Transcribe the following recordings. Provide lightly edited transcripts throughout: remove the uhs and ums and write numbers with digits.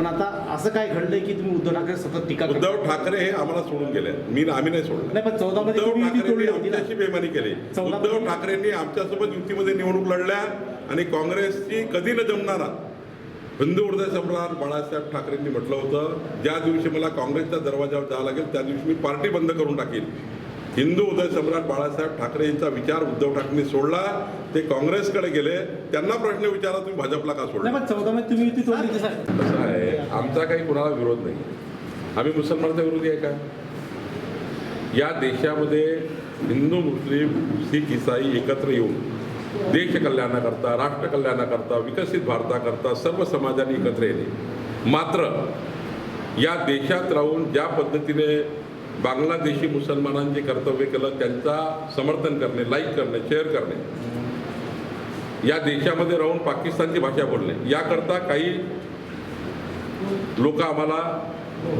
पण आता असं काय घडलंय की तुम्ही उद्धव ठाकरे सतत टीका करताय? उद्धव ठाकरे हे आम्हाला सोडून गेले, आम्ही नाही सोडलं. नाही, पण 14 मध्ये उद्धव तुम्ही युती तोडली ठाकरेंनी होती ना? आमच्याशी बेमानी केली. 14 उद्धव ठाकरेंनी आमच्यासोबत युतीमध्ये निवडणूक लढल्या आणि काँग्रेसची कधी न जमणारा हिंदू हृदय सम्राट बाळासाहेब ठाकरेंनी म्हटलं होतं, ज्या दिवशी मला काँग्रेसच्या दरवाजावर जावं लागेल त्या दिवशी मी पार्टी बंद करून टाकेल. हिंदू हृदय सम्राट बाळासाहेब ठाकरे यांचा विचार उद्धव ठाकरेंनी सोडला, ते काँग्रेसकडे गेले. त्यांना प्रश्न विचारा, तुम्ही भाजपला का सोडला? नाही, पण 14 मध्ये तुम्ही युती तोडली होती साहेब. कसं आहे, आमचा काही कुणाला विरोध नाही. आम्ही मुसलमानांचा विरोधी आहे का? या देशामध्ये हिंदू मुस्लिम शीख ईसाई एकत्र येऊन देश कल्याणाकरता, राष्ट्र कल्याणाकरता, विकसित भारताकरता सर्व समाजाने एकत्र येणे. मात्र या देशात राहून ज्या पद्धतीने बांगलादेशी मुसलमानांचे कर्तव्य केलं, त्यांचा समर्थन करणे, लाईक करणे, शेअर करणे, या देशामध्ये राहून पाकिस्तानची भाषा बोलणे, याकरता काही लोक आम्हाला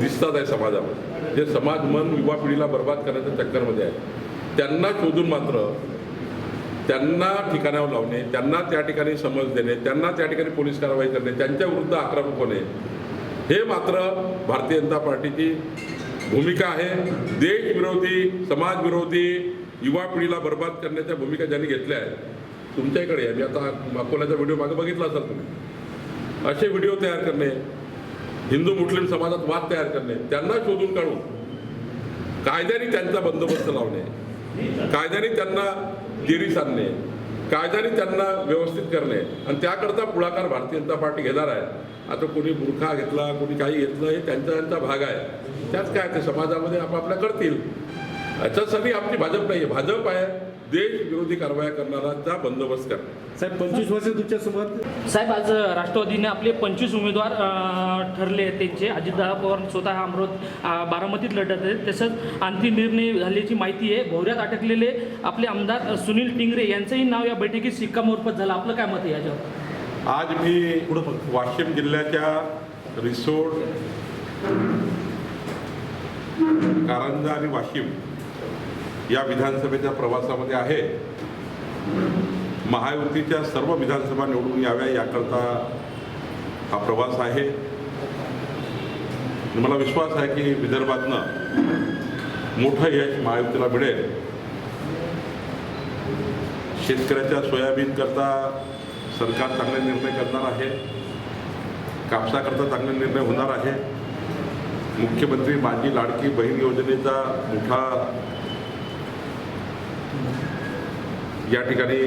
दिसतात आहे समाजामध्ये, जे समाज मन युवा पिढीला बर्बाद करण्याच्या चक्करमध्ये आहे. त्यांना शोधून मात्र त्यांना ठिकाणावर लावणे, त्यांना त्या ठिकाणी समज देणे, त्यांना त्या ठिकाणी पोलीस कारवाई करणे, त्यांच्या विरुद्ध आक्रमक होणे, हे मात्र भारतीय जनता पार्टीची भूमिका आहे. देशविरोधी, समाजविरोधी, युवा पिढीला बर्बाद करण्याच्या भूमिका ज्यांनी घेतल्या आहेत. तुमच्याकडे मी आता अकोल्याचा व्हिडिओ मागे बघितला असाल तुम्ही. असे व्हिडिओ तयार करणे, हिंदू मुस्लिम समाजात वाद तयार करणे, त्यांना शोधून काढून कायद्याने त्यांचा बंदोबस्त लावणे, कायद्याने त्यांना जेरीस आणणे, कायद्याने त्यांना व्यवस्थित करणे, आणि त्याकरता पुढाकार भारतीय जनता पार्टी घेणार आहे. आता कोणी बुरखा घेतला, कोणी काही घेतलं, हे त्यांचा भाग आहे. त्यात काय ते समाजामध्ये आपापल्या करतील. याच्यासाठी आमची भाजप नाही आहे. भाजप आहे देश विरोधी कारवाया करणाऱ्यांचा बंदोबस्त करणे. साहेब 25 वर्ष तुमच्यासोबत. साहेब, आज राष्ट्रवादीने आपले 25 उमेदवार ठरले. त्यांचे अजितदादा पवार स्वतः बारामतीत लढत आहेत. तसंच अंतिम निर्णय झाल्याची माहिती आहे. भोवऱ्यात अटकलेले आपले आमदार सुनील टिंगरे यांचंही नाव या बैठकीत शिक्कामोर्तब झालं. आपलं काय मत आहे याच्यावर? आज मी वाशिम जिल्ह्याच्या रिसोड, कारंजा आणि वाशिम या विधानसभेच्या प्रवासामध्ये आहे. महायुतीच्या सर्व विधानसभा निवडून याव्या याकरता हा प्रवास आहे. मला विश्वास आहे की विदर्भातनं मोठं यश महायुतीला मिळेल. शेतकऱ्याच्या सोयाबीन करता सरकार चांगले निर्णय करणार आहे. कापसाकरता चांगले निर्णय होणार आहे. मुख्यमंत्री माझी लाडकी बहीण योजनेचा मोठा या ठिकाणी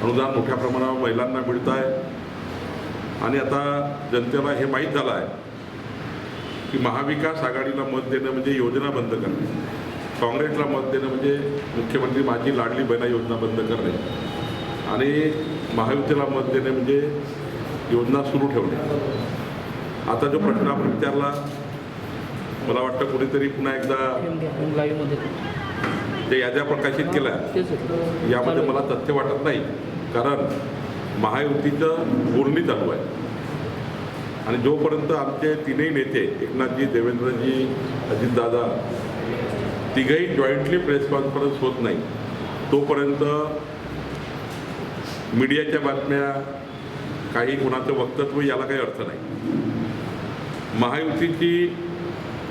अनुदान मोठ्या प्रमाणावर महिलांना मिळत आहे. आणि आता जनतेला हे माहीत झालं आहे की महाविकास आघाडीला मत देणं म्हणजे योजना बंद करणे, काँग्रेसला मत देणं म्हणजे मुख्यमंत्री माझी लाडली बहीण योजना बंद करणे, आणि महायुतीला मत देणे म्हणजे योजना सुरू ठेवणे. आता जो प्रश्न आपण विचारला, मला वाटतं कुणीतरी पुन्हा एकदा ते याद्या प्रकाशित केल्या, यामध्ये मला तथ्य वाटत नाही. कारण महायुतीचं बोलणी चालू आहे, आणि जोपर्यंत आमचे तीनही नेते एकनाथजी, देवेंद्रजी, अजितदादा तिघही जॉईंटली प्रेस कॉन्फरन्स होत नाही, तोपर्यंत मीडियाच्या बातम्या, काही कोणाचं वक्तव्य, याला काही अर्थ नाही. महायुतीची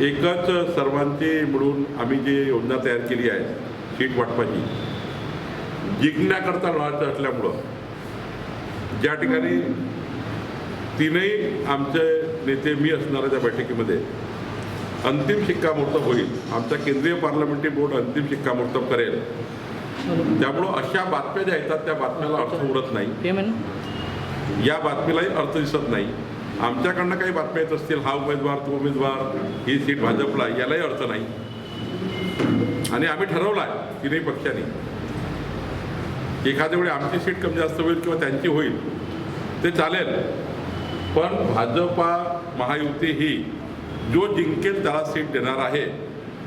एकच सर्वांचे मिळून आम्ही जी योजना तयार केली आहे सीट वाटपाची, जिंकण्याकरता लढायचं असल्यामुळं ज्या ठिकाणी तीनही आमचे नेते मी असणाऱ्या त्या बैठकीमध्ये अंतिम शिक्कामोर्तब होईल. आमचा केंद्रीय पार्लमेंटरी बोर्ड अंतिम शिक्कामोर्तब करेल. त्यामुळं अशा बातम्या ज्या येतात त्या बातम्याला अर्थ उरत नाही, या बातमीलाही अर्थ दिसत नाही. आमच्याकडनं काही बातम्या येत असतील, हा उमेदवार, तो उमेदवार, ही सीट भाजपला, यालाही अर्थ नाही. आणि आम्ही ठरवलं आहे तीनही पक्षांनी, एखाद्या वेळी आमची सीट कमी जास्त होईल किंवा त्यांची होईल ते चालेल, पण भाजपा महायुती ही जो जिंकेल त्याला सीट देणार आहे.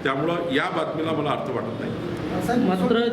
त्यामुळं या बातमीला मला अर्थ वाटत नाही. मात्र